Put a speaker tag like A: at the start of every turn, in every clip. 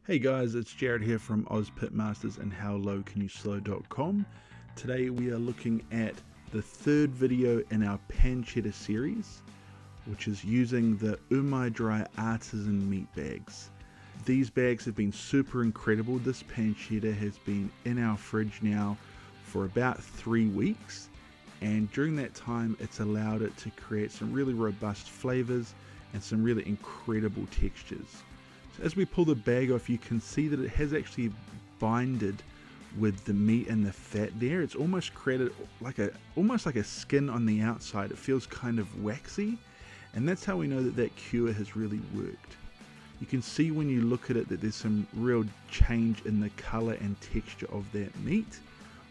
A: Hey guys, it's Jared here from OzPitmasters and HowLowCanYouSlow.com. Today we are looking at the third video in our pancetta series, which is using the Umai Dry Artisan meat bags. These bags have been super incredible. This pancetta has been in our fridge now for about 3 weeks, and during that time it's allowed it to create some really robust flavors and some really incredible textures. As we pull the bag off, you can see that it has actually binded with the meat and the fat there. It's almost created almost like a skin on the outside. It feels kind of waxy, and that's how we know that that cure has really worked. You can see when you look at it that there's some real change in the color and texture of that meat,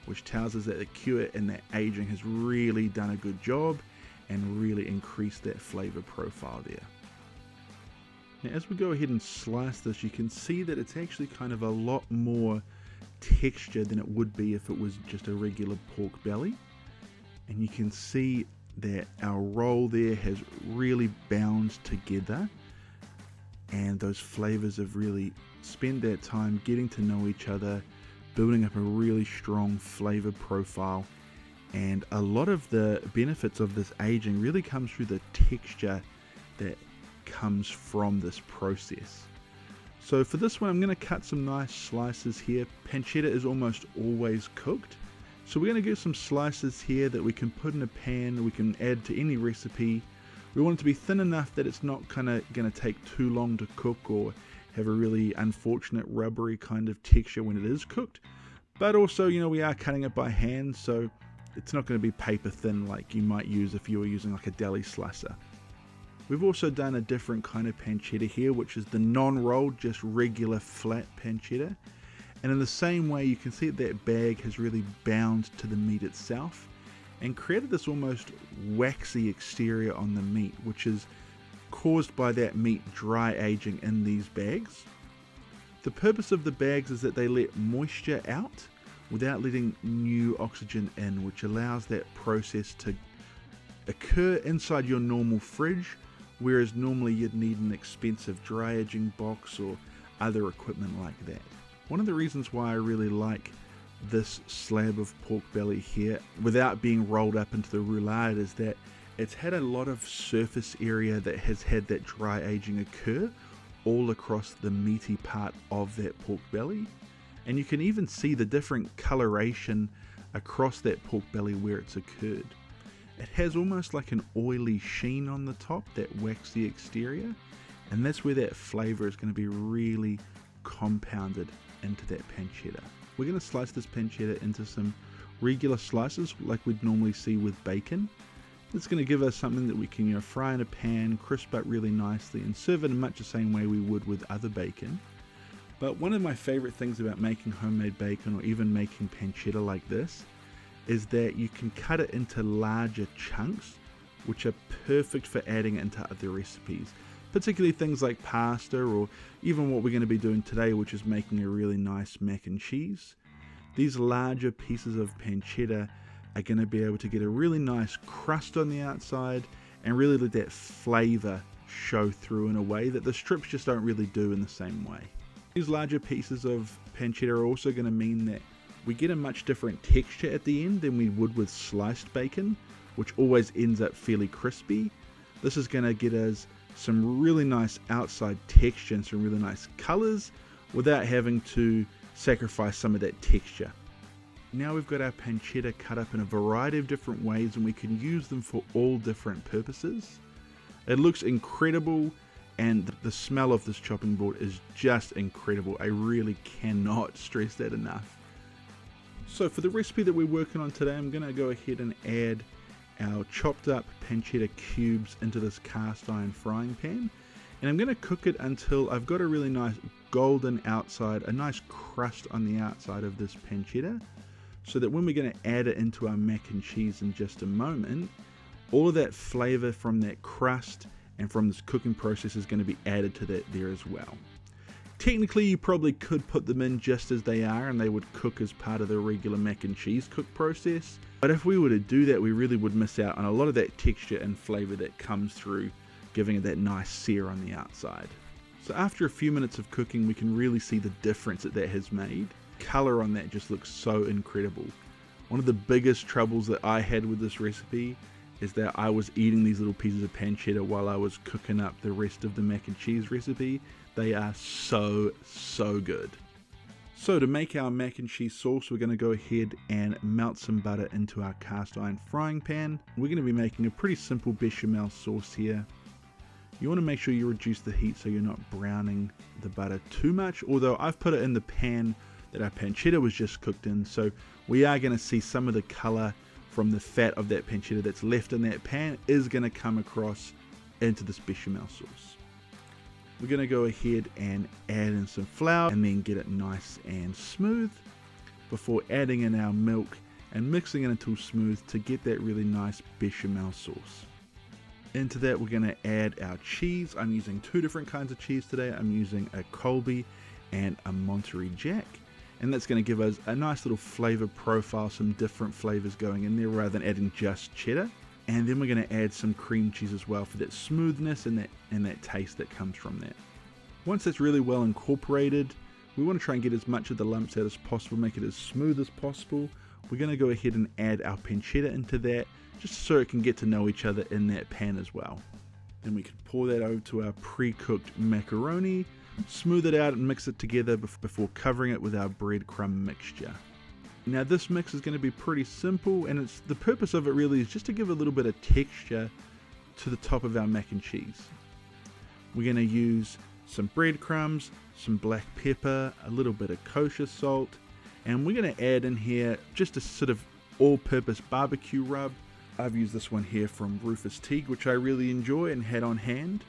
A: which tells us that the cure and that aging has really done a good job and really increased that flavor profile there. Now, as we go ahead and slice this, you can see that it's actually kind of a lot more texture than it would be if it was just a regular pork belly. And you can see that our roll there has really bound together, and those flavors have really spent that time getting to know each other, building up a really strong flavor profile. And a lot of the benefits of this aging really comes through the texture that comes from this process. So for this one, I'm going to cut some nice slices here. Pancetta is almost always cooked, so we're going to get some slices here that we can put in a pan, we can add to any recipe. We want it to be thin enough that it's not kind of going to take too long to cook or have a really unfortunate rubbery kind of texture when it is cooked. But also, you know, we are cutting it by hand, so it's not going to be paper thin like you might use if you were using like a deli slicer. We've also done a different kind of pancetta here, which is the non-rolled, just regular flat pancetta. And in the same way, you can see that bag has really bound to the meat itself and created this almost waxy exterior on the meat, which is caused by that meat dry aging in these bags. The purpose of the bags is that they let moisture out without letting new oxygen in, which allows that process to occur inside your normal fridge, whereas normally you'd need an expensive dry aging box or other equipment like that. One of the reasons why I really like this slab of pork belly here without being rolled up into the roulade is that it's had a lot of surface area that has had that dry aging occur all across the meaty part of that pork belly, and you can even see the different coloration across that pork belly where it's occurred. It has almost like an oily sheen on the top, that waxy exterior, and that's where that flavor is going to be really compounded into that pancetta. We're going to slice this pancetta into some regular slices like we'd normally see with bacon. It's going to give us something that we can, fry in a pan, crisp up really nicely, and serve it in much the same way we would with other bacon. But one of my favorite things about making homemade bacon, or even making pancetta like this, is that you can cut it into larger chunks, which are perfect for adding into other recipes, particularly things like pasta, or even what we're going to be doing today, which is making a really nice mac and cheese. These larger pieces of pancetta are going to be able to get a really nice crust on the outside and really let that flavor show through in a way that the strips just don't really do in the same way. These larger pieces of pancetta are also going to mean that we get a much different texture at the end than we would with sliced bacon, which always ends up fairly crispy. This is going to get us some really nice outside texture and some really nice colors without having to sacrifice some of that texture. Now we've got our pancetta cut up in a variety of different ways, and we can use them for all different purposes. It looks incredible, and the smell of this chopping board is just incredible. I really cannot stress that enough. So for the recipe that we're working on today, I'm going to go ahead and add our chopped up pancetta cubes into this cast iron frying pan, and I'm going to cook it until I've got a really nice golden outside, a nice crust on the outside of this pancetta, so that when we're going to add it into our mac and cheese in just a moment, all of that flavor from that crust and from this cooking process is going to be added to that there as well. Technically, you probably could put them in just as they are and they would cook as part of the regular mac and cheese cook process. But if we were to do that, we really would miss out on a lot of that texture and flavor that comes through, giving it that nice sear on the outside. So after a few minutes of cooking, we can really see the difference that has made. Color on that just looks so incredible. One of the biggest troubles that I had with this recipe is that I was eating these little pieces of pancetta while I was cooking up the rest of the mac and cheese recipe. They are so good. So to make our mac and cheese sauce, we're going to go ahead and melt some butter into our cast iron frying pan. We're going to be making a pretty simple bechamel sauce here. You want to make sure you reduce the heat so you're not browning the butter too much, although I've put it in the pan that our pancetta was just cooked in, so we are going to see some of the color from the fat of that pancetta that's left in that pan is going to come across into this bechamel sauce. We're going to go ahead and add in some flour and then get it nice and smooth before adding in our milk and mixing it until smooth to get that really nice bechamel sauce. Into that we're going to add our cheese. I'm using two different kinds of cheese today. I'm using a Colby and a Monterey Jack, and that's going to give us a nice little flavor profile, some different flavors going in there rather than adding just cheddar. And then we're going to add some cream cheese as well for that smoothness and that taste that comes from that. Once that's really well incorporated, we want to try and get as much of the lumps out as possible, make it as smooth as possible. We're going to go ahead and add our pancetta into that, just so it can get to know each other in that pan as well. Then we can pour that over to our pre-cooked macaroni, smooth it out and mix it together before covering it with our breadcrumb mixture. Now this mix is going to be pretty simple, and the purpose of it really is just to give a little bit of texture to the top of our mac and cheese. We're going to use some breadcrumbs, some black pepper, a little bit of kosher salt, and we're going to add in here just a sort of all-purpose barbecue rub. I've used this one here from Rufus Teague, which I really enjoy and had on hand.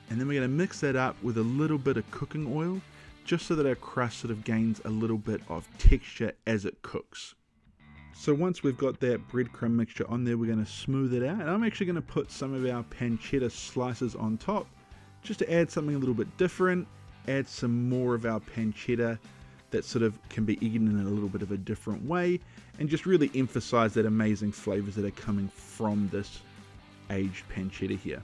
A: And then we're going to mix that up with a little bit of cooking oil, just so that our crust sort of gains a little bit of texture as it cooks. So once we've got that breadcrumb mixture on there, we're going to smooth it out. And I'm actually going to put some of our pancetta slices on top, just to add something a little bit different, add some more of our pancetta that sort of can be eaten in a little bit of a different way, and just really emphasize that amazing flavors that are coming from this aged pancetta here.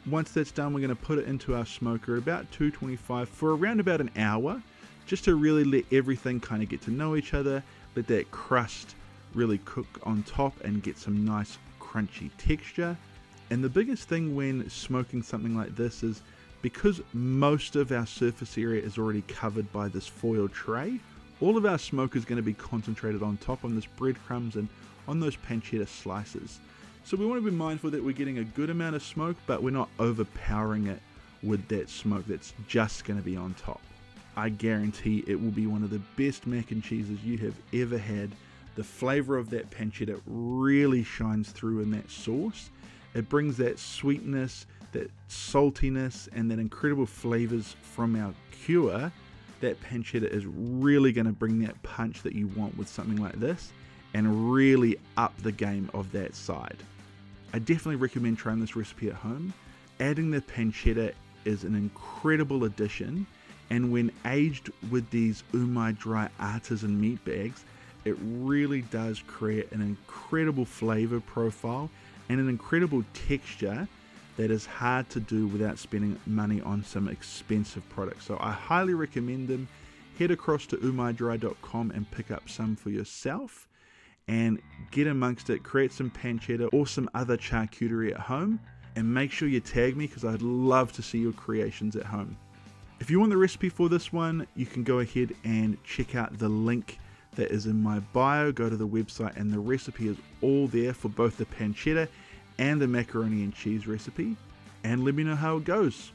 A: Once that's done, we're going to put it into our smoker at about 225 for around about an hour, just to really let everything kind of get to know each other, let that crust really cook on top and get some nice crunchy texture. And the biggest thing when smoking something like this is, because most of our surface area is already covered by this foil tray, all of our smoke is going to be concentrated on top on this breadcrumbs and on those pancetta slices. So we want to be mindful that we're getting a good amount of smoke, but we're not overpowering it with that smoke that's just going to be on top. I guarantee it will be one of the best mac and cheeses you have ever had. The flavor of that pancetta really shines through in that sauce. It brings that sweetness, that saltiness, and that incredible flavors from our cure. That pancetta is really going to bring that punch that you want with something like this, and really up the game of that side. I definitely recommend trying this recipe at home. Adding the pancetta is an incredible addition, and when aged with these Umai dry artisan meat bags, it really does create an incredible flavor profile and an incredible texture that is hard to do without spending money on some expensive products. So I highly recommend them. Head across to umaidry.com and pick up some for yourself and get amongst it, create some pancetta or some other charcuterie at home, and make sure you tag me because I'd love to see your creations at home. If you want the recipe for this one, you can go ahead and check out the link that is in my bio. Go to the website and the recipe is all there for both the pancetta and the macaroni and cheese recipe, and let me know how it goes.